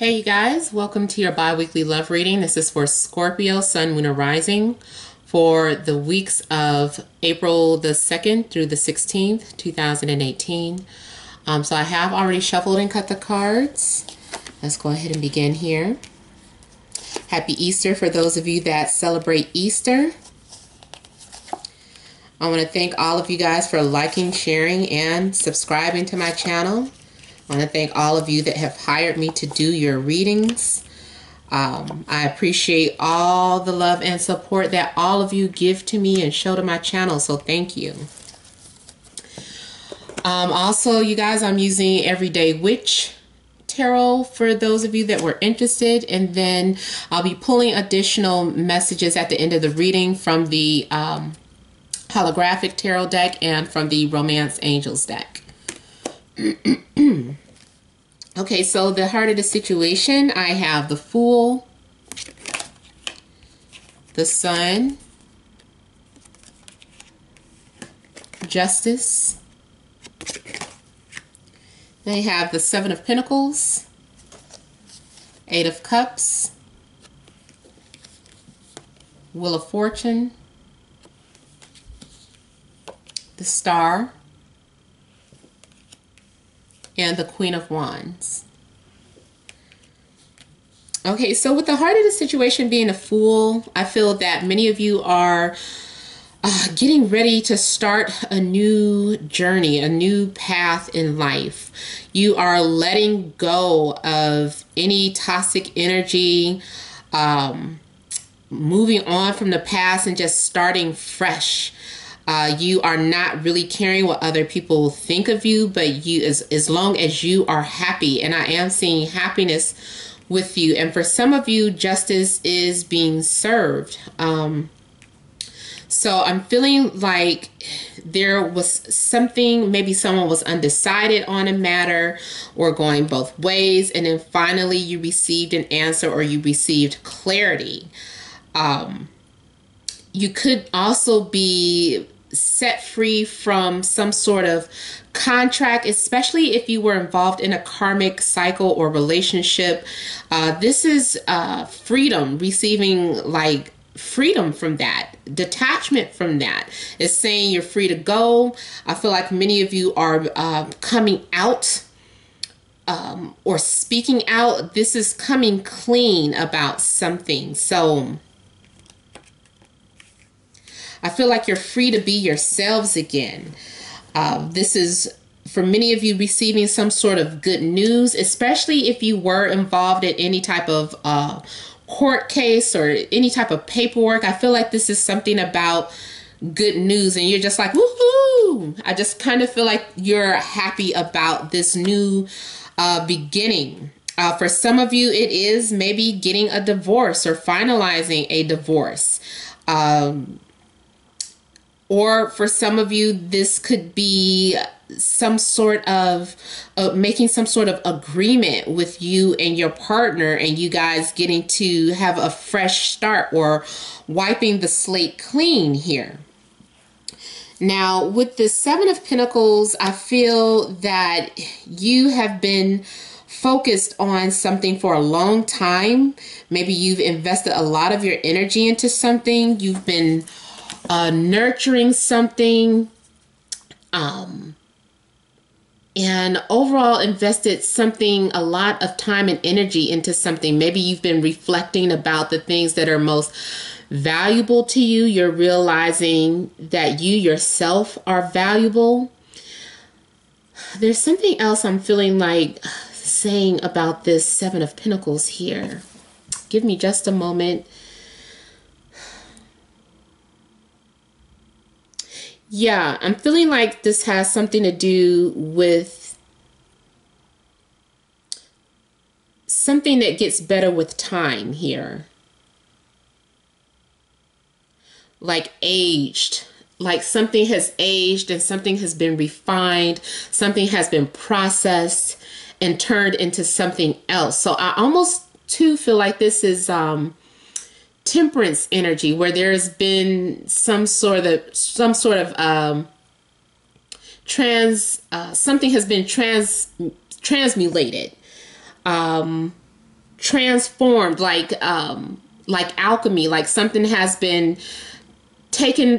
Hey you guys, welcome to your bi-weekly love reading. This is for Scorpio, Sun, Moon, and Rising for the weeks of April the 2nd through the 16th, 2018. So I have already shuffled and cut the cards. Let's go ahead and begin here. Happy Easter for those of you that celebrate Easter. I want to thank all of you guys for liking, sharing, and subscribing to my channel. I want to thank all of you that have hired me to do your readings. I appreciate all the love and support that all of you give to me and show to my channel, so thank you. Also, you guys, I'm using Everyday Witch Tarot for those of you that were interested, and then I'll be pulling additional messages at the end of the reading from the Holographic Tarot deck and from the Romance Angels deck. Okay, so the heart of the situation, I have the Fool, the Sun, Justice. Then I have the Seven of Pentacles, Eight of Cups, Wheel of Fortune, the Star, and the Queen of Wands. Okay, so with the heart of the situation being a Fool, I feel that many of you are getting ready to start a new journey, a new path in life. You are letting go of any toxic energy, moving on from the past and just starting fresh. You are not really caring what other people think of you, but you, as long as you are happy, and I am seeing happiness with you. And for some of you, justice is being served. So I'm feeling like there was something, maybe someone was undecided on a matter or going both ways, and then finally you received an answer or you received clarity. You could also be set free from some sort of contract, especially if you were involved in a karmic cycle or relationship. This is freedom, receiving like freedom from that, detachment from that. It's saying you're free to go. I feel like many of you are coming out or speaking out. This is coming clean about something. So I feel like you're free to be yourselves again. This is, for many of you, receiving some sort of good news, especially if you were involved in any type of court case or any type of paperwork. I feel like this is something about good news and you're just like, woohoo! I just kind of feel like you're happy about this new beginning. For some of you, it is maybe getting a divorce or finalizing a divorce. Or for some of you, this could be some sort of making some sort of agreement with you and your partner, and you guys getting to have a fresh start or wiping the slate clean here. Now, with the Seven of Pentacles, I feel that you have been focused on something for a long time. Maybe you've invested a lot of your energy into something. You've been nurturing something, and overall invested a lot of time and energy into something. Maybe you've been reflecting about the things that are most valuable to you. You're realizing that you yourself are valuable. There's something else I'm feeling like saying about this Seven of Pentacles here. Give me just a moment. Yeah, I'm feeling like this has something to do with something that gets better with time here. Like aged, like something has aged and something has been refined, something has been processed and turned into something else. So I almost too feel like this is Temperance energy, where there's been some sort of something has been transmutated. transformed, like alchemy, like something has been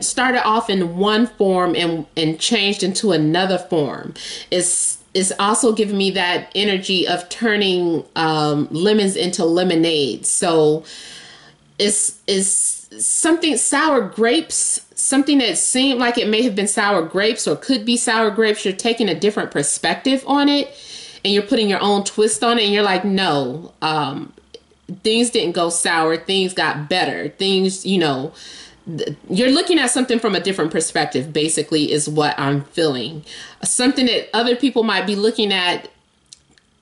started off in one form and changed into another form. Is also giving me that energy of turning lemons into lemonade. So is something sour grapes, something that seemed like it may have been sour grapes or could be sour grapes. You're taking a different perspective on it and you're putting your own twist on it, and you're like, no, things didn't go sour, things got better, things, you're looking at something from a different perspective, basically, is what I'm feeling. Something that other people might be looking at,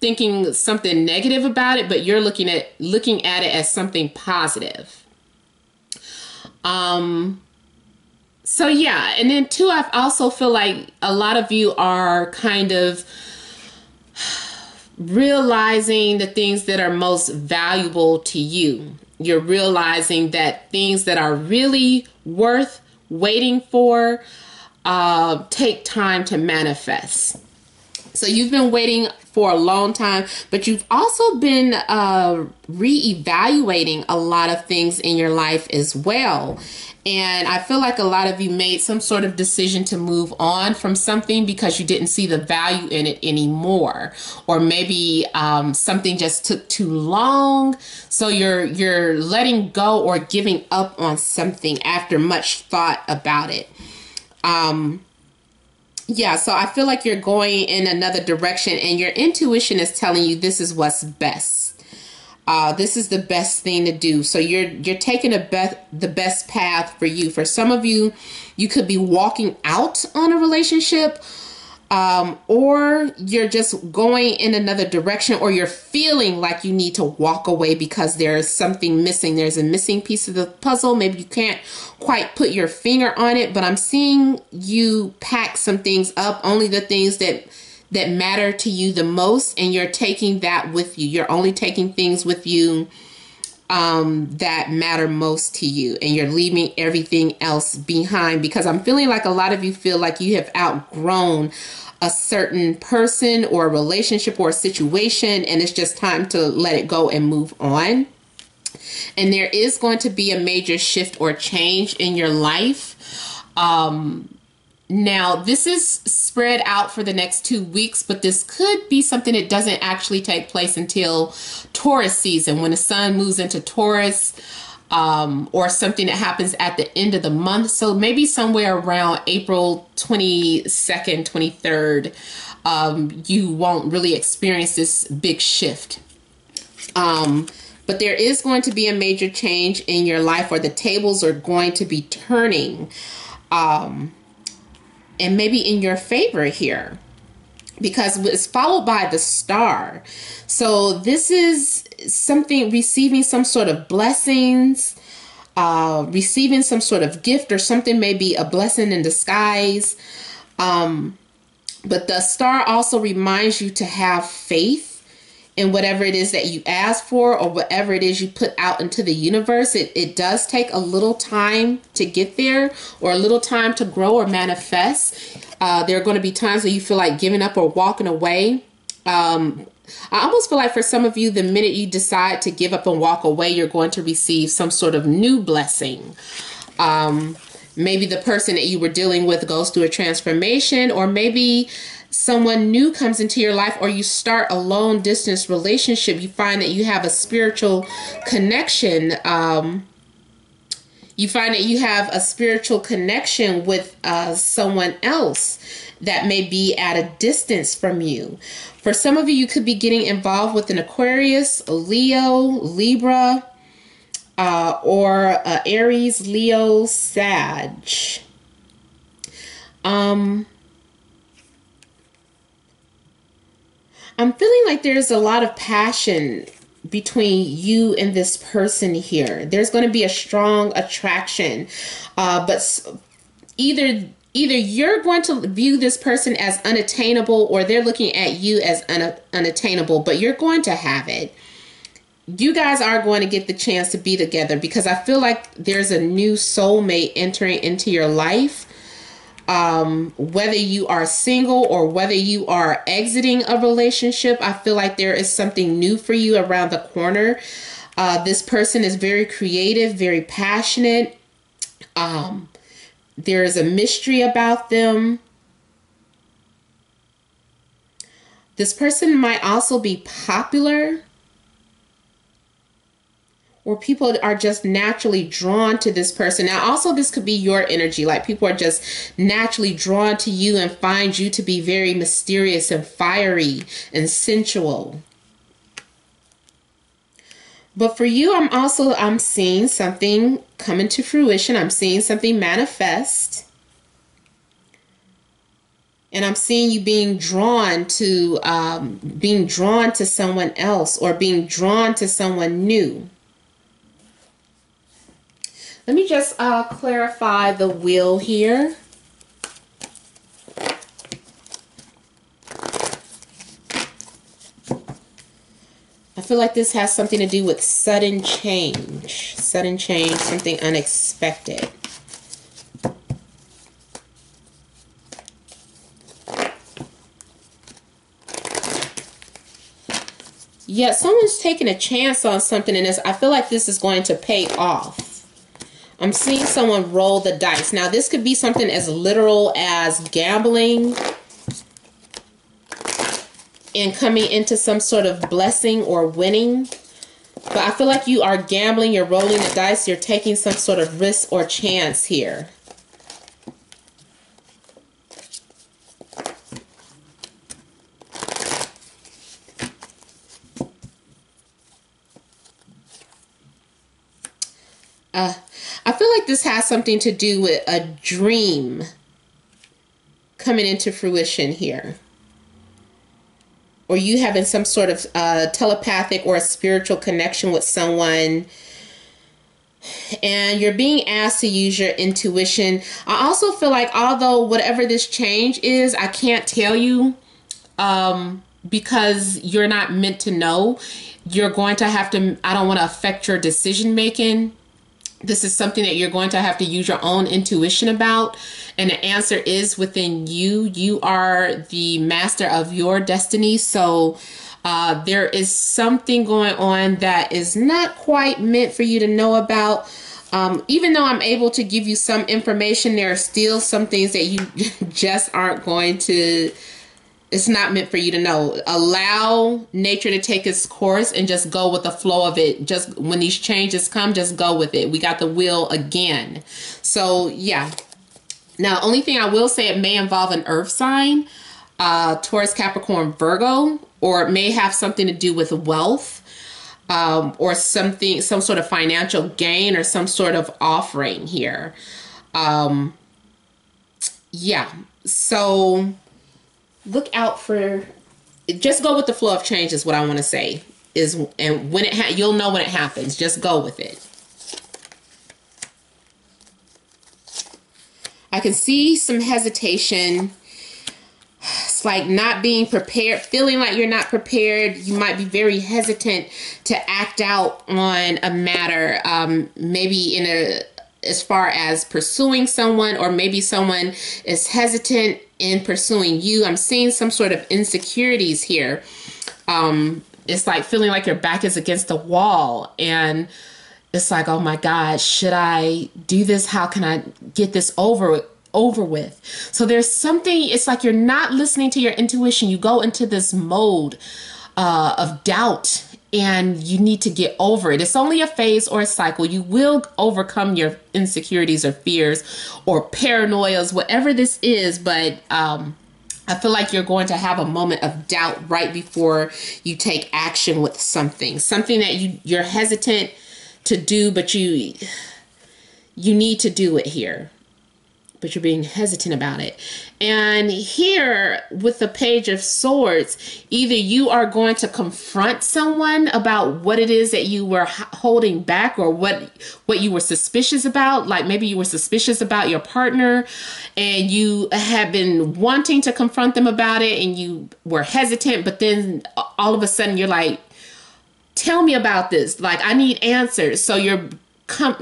thinking something negative about it, but you're looking at it as something positive. So yeah, and then too, I also feel like a lot of you are kind of realizing the things that are most valuable to you. You're realizing that things that are really worth waiting for take time to manifest. So you've been waiting for a long time, but you've also been reevaluating a lot of things in your life as well. And I feel like a lot of you made some sort of decision to move on from something because you didn't see the value in it anymore. Or maybe something just took too long. So you're letting go or giving up on something after much thought about it. Yeah, so I feel like you're going in another direction and your intuition is telling you this is what's best. This is the best thing to do. So you're taking the best path for you. For some of you, you could be walking out on a relationship, or you're just going in another direction, or you're feeling like you need to walk away because there's something missing. There's a missing piece of the puzzle. Maybe you can't quite put your finger on it, but I'm seeing you pack some things up, only the things that matter to you the most, and you're taking that with you. You're only taking things with you that matter most to you, and you're leaving everything else behind, because I'm feeling like a lot of you feel like you have outgrown a certain person or a relationship or a situation, and it's just time to let it go and move on. And there is going to be a major shift or change in your life. Now, this is spread out for the next 2 weeks, but this could be something that doesn't actually take place until Taurus season, when the sun moves into Taurus, or something that happens at the end of the month. So maybe somewhere around April 22nd, 23rd, you won't really experience this big shift. But there is going to be a major change in your life, or the tables are going to be turning. And maybe in your favor here, because it's followed by the star. So this is something, receiving some sort of blessings, receiving some sort of gift, or something may be a blessing in disguise. But the star also reminds you to have faith in whatever it is that you ask for, or whatever it is you put out into the universe. It does take a little time to get there, or a little time to grow or manifest. There are going to be times where you feel like giving up or walking away. I almost feel like for some of you, the minute you decide to give up and walk away, you're going to receive some sort of new blessing. Maybe the person that you were dealing with goes through a transformation, or maybe someone new comes into your life, or you start a long distance relationship. You find that you have a spiritual connection. You find that you have a spiritual connection with someone else that may be at a distance from you. For some of you, you could be getting involved with an Aquarius, a Leo, Libra, or Aries, Leo, Sag. I'm feeling like there's a lot of passion between you and this person here. There's going to be a strong attraction, but either you're going to view this person as unattainable, or they're looking at you as unattainable, but you're going to have it. You guys are going to get the chance to be together, because I feel like there's a new soulmate entering into your life. Whether you are single or whether you are exiting a relationship, I feel like there is something new for you around the corner. This person is very creative, very passionate. There is a mystery about them. This person might also be popular, or people are just naturally drawn to this person. Now, also, this could be your energy. Like, people are just naturally drawn to you and find you to be very mysterious and fiery and sensual. But for you, I'm seeing something come into fruition. I'm seeing something manifest. And I'm seeing you being drawn to someone else, or being drawn to someone new. Let me just clarify the wheel here. I feel like this has something to do with sudden change, something unexpected. Yeah, someone's taking a chance on something, and I feel like this is going to pay off. I'm seeing someone roll the dice. Now, this could be something as literal as gambling and coming into some sort of blessing or winning. But I feel like you are gambling, you're rolling the dice, you're taking some sort of risk or chance here. I feel like this has something to do with a dream coming into fruition here. Or you having some sort of telepathic or a spiritual connection with someone. And you're being asked to use your intuition. I also feel like, although whatever this change is, I can't tell you because you're not meant to know. You're going to have to, I don't want to affect your decision making. This is something that you're going to have to use your own intuition about. And the answer is within you. You are the master of your destiny. So there is something going on that is not quite meant for you to know about. Even though I'm able to give you some information, there are still some things that you just aren't going to, it's not meant for you to know. Allow nature to take its course and just go with the flow of it. Just when these changes come, just go with it. We got the wheel again. So yeah. Now, only thing I will say, it may involve an earth sign, Taurus, Capricorn, Virgo, or it may have something to do with wealth, or some sort of financial gain, or some sort of offering here. Yeah. So look out for, just go with the flow of change is what I want to say. And when you'll know when it happens. Just go with it. I can see some hesitation. It's like not being prepared, feeling like you're not prepared. You might be very hesitant to act out on a matter, maybe as far as pursuing someone, or maybe someone is hesitant in pursuing you. I'm seeing some sort of insecurities here. It's like feeling like your back is against the wall, and it's like, oh my God, should I do this? How can I get this over with? So there's something, it's like you're not listening to your intuition. You go into this mode of doubt, and you need to get over it. It's only a phase or a cycle. You will overcome your insecurities or fears or paranoias, whatever this is. But I feel like you're going to have a moment of doubt right before you take action with something that you're hesitant to do, but you need to do it here. But you're being hesitant about it. And here with the Page of Swords, either you are going to confront someone about what it is that you were holding back, or what you were suspicious about. Like maybe you were suspicious about your partner and you have been wanting to confront them about it, and you were hesitant, but then all of a sudden you're like, tell me about this. Like, I need answers. So you're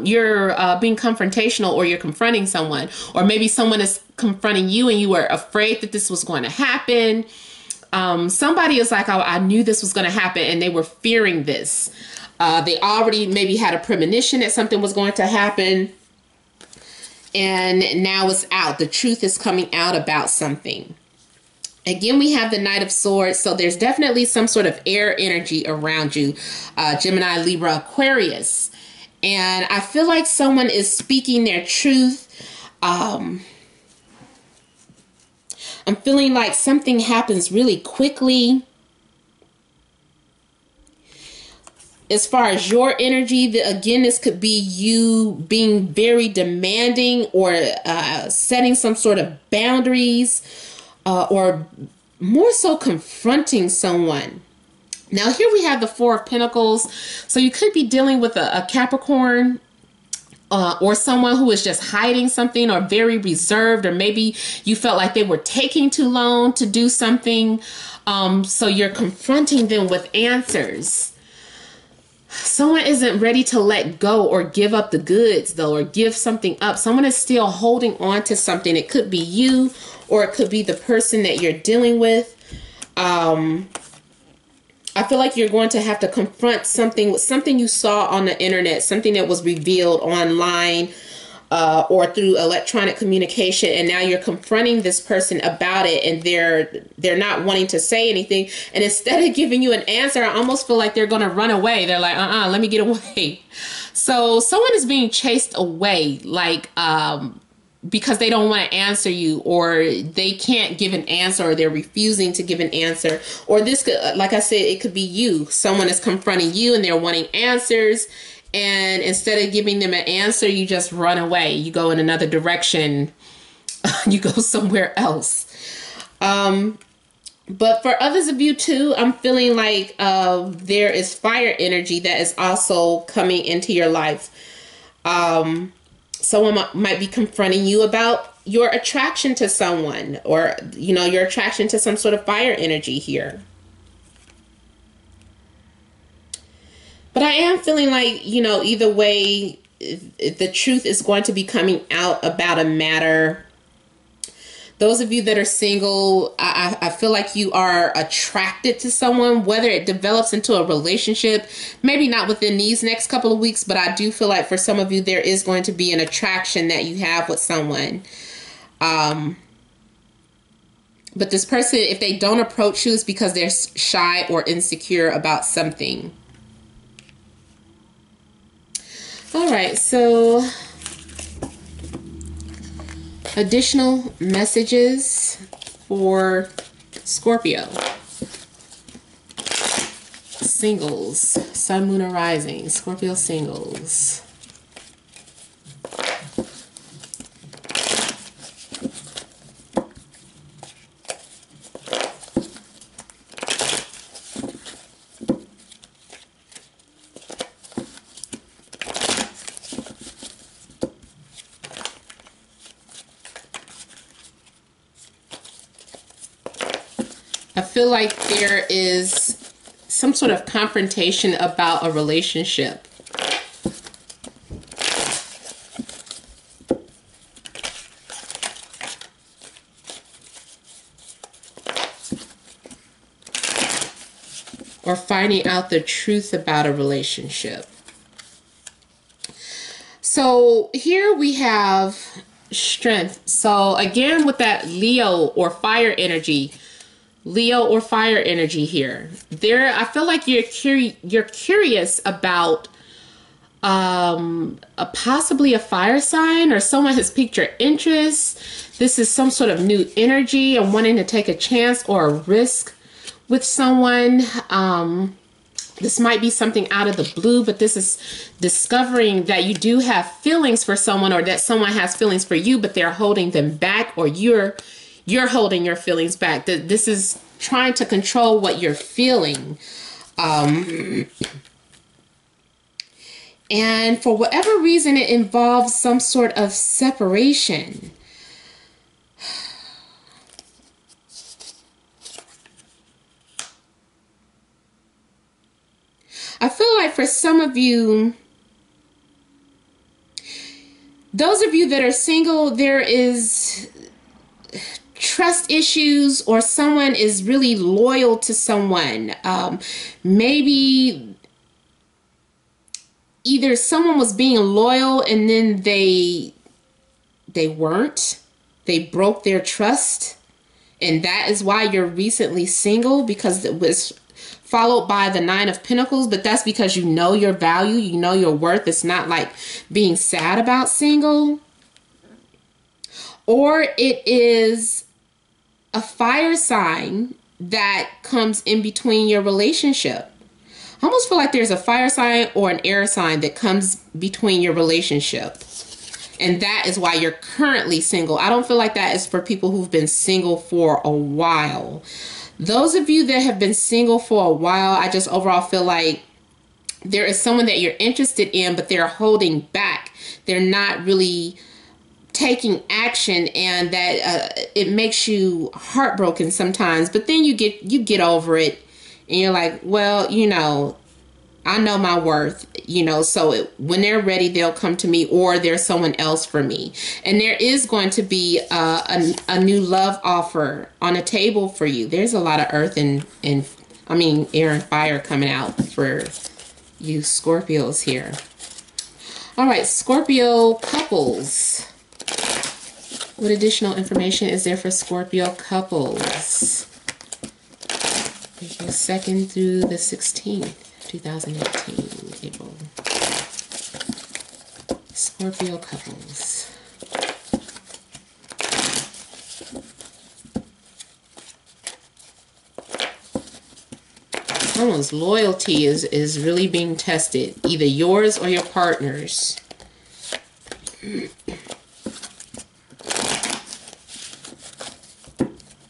you're being confrontational, or you're confronting someone, or maybe someone is confronting you and you were afraid that this was going to happen. Somebody is like, oh, I knew this was going to happen, and they were fearing this. They already maybe had a premonition that something was going to happen, and now it's out. The truth is coming out about something. Again, we have the Knight of Swords, so there's definitely some sort of air energy around you, Gemini, Libra, Aquarius. And I feel like someone is speaking their truth. I'm feeling like something happens really quickly. As far as your energy, again, this could be you being very demanding, or setting some sort of boundaries, or more so confronting someone. Now here we have the Four of Pentacles. So you could be dealing with a Capricorn, or someone who is just hiding something, or very reserved, or maybe you felt like they were taking too long to do something. So you're confronting them with answers. Someone isn't ready to let go or give up the goods, though, or give something up. Someone is still holding on to something. It could be you, or it could be the person that you're dealing with. I feel like you're going to have to confront something you saw on the internet, something that was revealed online, or through electronic communication, and now you're confronting this person about it, and they're not wanting to say anything, and instead of giving you an answer, I almost feel like they're going to run away. They're like, let me get away. So someone is being chased away, like because they don't want to answer you, or they can't give an answer, or they're refusing to give an answer. Or this could, like I said, it could be you. Someone is confronting you and they're wanting answers, and instead of giving them an answer, you just run away. You go in another direction. You go somewhere else. But for others of you too, I'm feeling like there is fire energy that is also coming into your life. Someone might be confronting you about your attraction to someone, or, your attraction to some sort of fire energy here. But I am feeling like, either way, the truth is going to be coming out about a matter. Those of you that are single, I feel like you are attracted to someone, whether it develops into a relationship, maybe not within these next couple of weeks, but I do feel like for some of you, there is going to be an attraction that you have with someone. But this person, if they don't approach you, it's because they're shy or insecure about something. All right, so additional messages for Scorpio. Singles, Sun, Moon, or Rising. Scorpio singles. I feel like there is some sort of confrontation about a relationship. Or finding out the truth about a relationship. So here we have strength. So again, with that Leo or fire energy, here. I feel like you're curious about possibly a fire sign, or someone has piqued your interest. This is some sort of new energy and wanting to take a chance or a risk with someone. This might be something out of the blue, but this is discovering that you do have feelings for someone, or that someone has feelings for you, but they're holding them back, or you're holding your feelings back. This is trying to control what you're feeling. And for whatever reason, it involves some sort of separation. I feel like for some of you, those of you that are single, there is trust issues, or someone is really loyal to someone. Maybe either someone was being loyal and then they weren't. They broke their trust. And that is why you're recently single, because it was followed by the Nine of Pentacles. But that's because you know your value, you know your worth. It's not like being sad about single. Or it is a fire sign that comes in between your relationship. I almost feel like there's a fire sign or an air sign that comes between your relationship. And that is why you're currently single. I don't feel like that is for people who've been single for a while. Those of you that have been single for a while, I just overall feel like there is someone that you're interested in, but they're holding back. They're not really taking action, and that it makes you heartbroken sometimes. But then you get over it, and you're like, well, you know, I know my worth, you know, so when they're ready, they'll come to me, or there's someone else for me. And there is going to be a new love offer on a table for you. There's a lot of earth and air and fire coming out for you Scorpios here. All right, Scorpio couples. What additional information is there for Scorpio couples? April 2nd through the 16th. 2018, April. Scorpio couples. Someone's loyalty is really being tested, either yours or your partner's.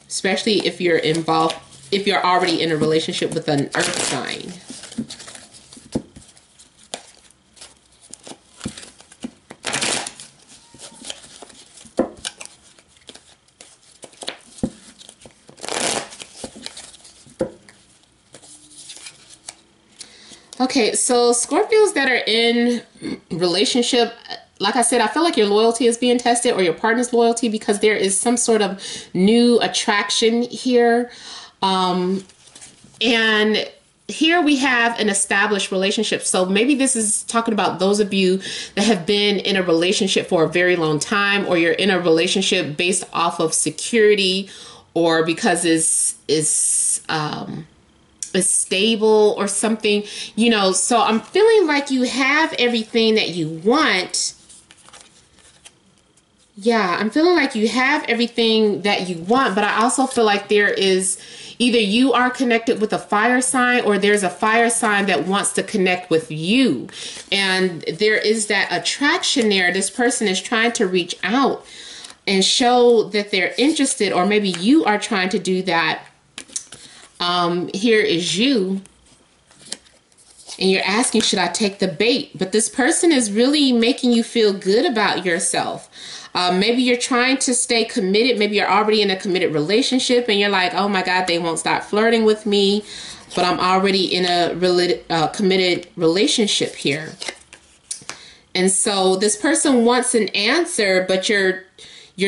Especially if you're involved, if you're already in a relationship with an earth sign. Okay, so Scorpios that are in relationship, like I said, I feel like your loyalty is being tested, or your partner's loyalty, because there is some sort of new attraction here. And here we have an established relationship. So maybe this is talking about those of you that have been in a relationship for a very long time, or you're in a relationship based off of security, or because it's stable or something, you know. So I'm feeling like you have everything that you want. Yeah, I'm feeling like you have everything that you want, but I also feel like there is either you are connected with a fire sign, or there's a fire sign that wants to connect with you. And there is that attraction there. This person is trying to reach out and show that they're interested, or maybe you are trying to do that. Here is you, and you're asking, should I take the bait? But this person is really making you feel good about yourself. Maybe you're trying to stay committed. Maybe you're already in a committed relationship, and you're like, oh my God, they won't stop flirting with me, but I'm already in a committed relationship here. And so this person wants an answer, but you're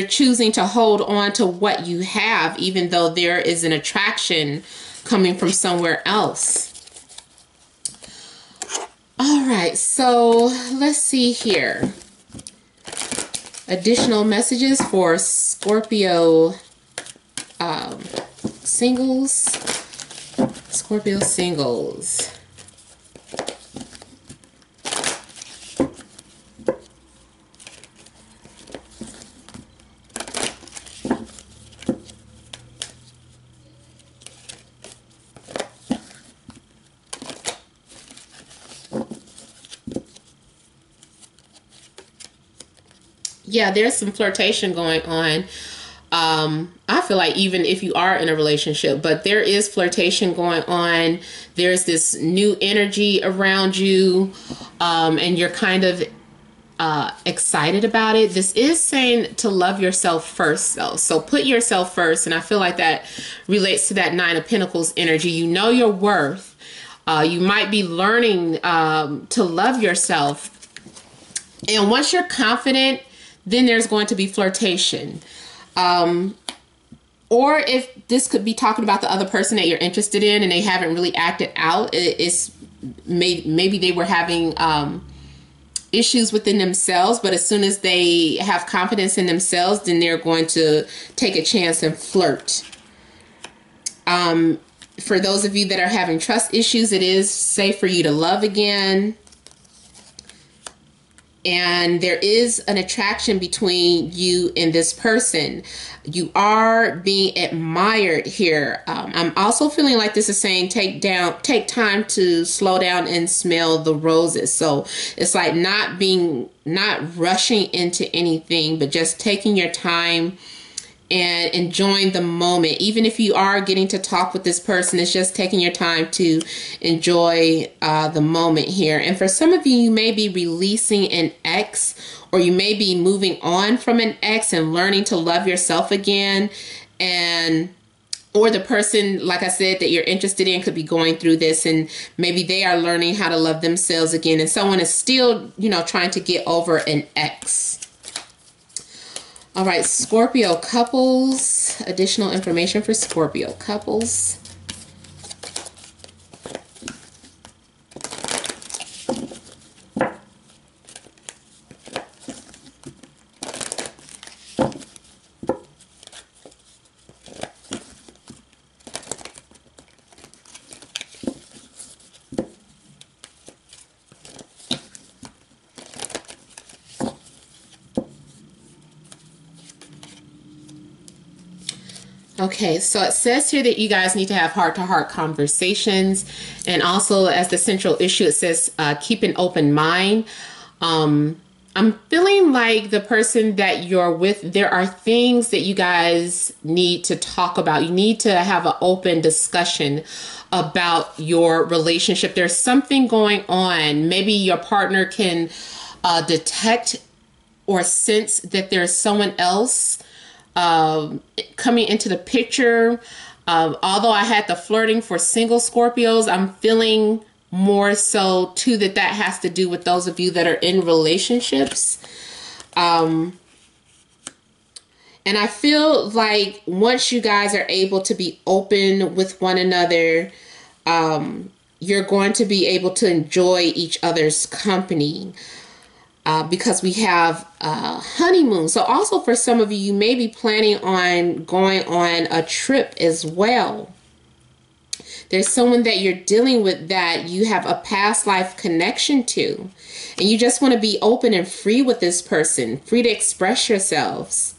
choosing to hold on to what you have, even though there is an attraction coming from somewhere else. All right, so let's see here. Additional messages for Scorpio singles. Scorpio singles. Yeah, there's some flirtation going on. I feel like even if you are in a relationship, but there is flirtation going on. There's this new energy around you, and you're kind of excited about it. This is saying to love yourself first, though. So put yourself first, and I feel like that relates to that Nine of Pentacles energy. You know your worth. You might be learning to love yourself. And once you're confident then there's going to be flirtation. Or if this could be talking about the other person that you're interested in and they haven't really acted out, it's maybe they were having issues within themselves, but as soon as they have confidence in themselves, then they're going to take a chance and flirt. For those of you that are having trust issues, it is safe for you to love again. And there is an attraction between you and this person. You are being admired here. I'm also feeling like this is saying take time to slow down and smell the roses. So it's like not rushing into anything, but just taking your time and enjoying the moment. Even if you are getting to talk with this person, it's just taking your time to enjoy the moment here. And for some of you, you may be releasing an ex, or you may be moving on from an ex and learning to love yourself again. Or the person, like I said, that you're interested in could be going through this, and maybe they are learning how to love themselves again. And someone is still, trying to get over an ex. All right, Scorpio couples, additional information for Scorpio couples. Okay, so it says here that you guys need to have heart-to-heart conversations. And also, as the central issue, it says keep an open mind. I'm feeling like the person that you're with, there are things that you guys need to talk about. You need to have an open discussion about your relationship. There's something going on. Maybe your partner can detect or sense that there's someone else coming into the picture. Although I had the flirting for single Scorpios, I'm feeling more so too that has to do with those of you that are in relationships. And I feel like once you guys are able to be open with one another, you're going to be able to enjoy each other's company. Because we have honeymoon. So also for some of you, you may be planning on going on a trip as well. There's someone that you're dealing with that you have a past life connection to. And you just want to be open and free with this person, free to express yourselves.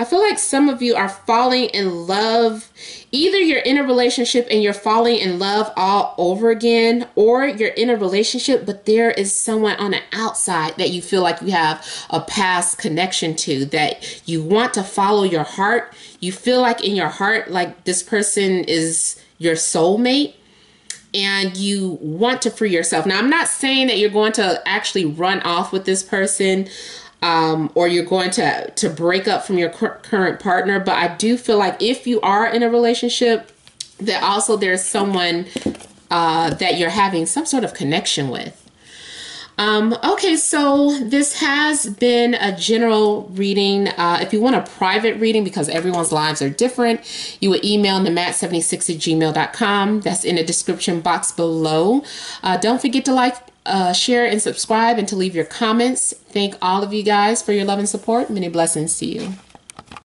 I feel like some of you are falling in love. Either you're in a relationship and you're falling in love all over again, or you're in a relationship, but there is someone on the outside that you feel like you have a past connection to, that you want to follow your heart. You feel like in your heart, like this person is your soulmate, and you want to free yourself. Now, I'm not saying that you're going to actually run off with this person, or you're going to break up from your current partner. But I do feel like if you are in a relationship, that also there's someone that you're having some sort of connection with. Okay, so this has been a general reading. If you want a private reading, because everyone's lives are different, you would email namat76@gmail.com. That's in the description box below. Don't forget to like, share, and subscribe, and to leave your comments. Thank all of you guys for your love and support. Many blessings to you.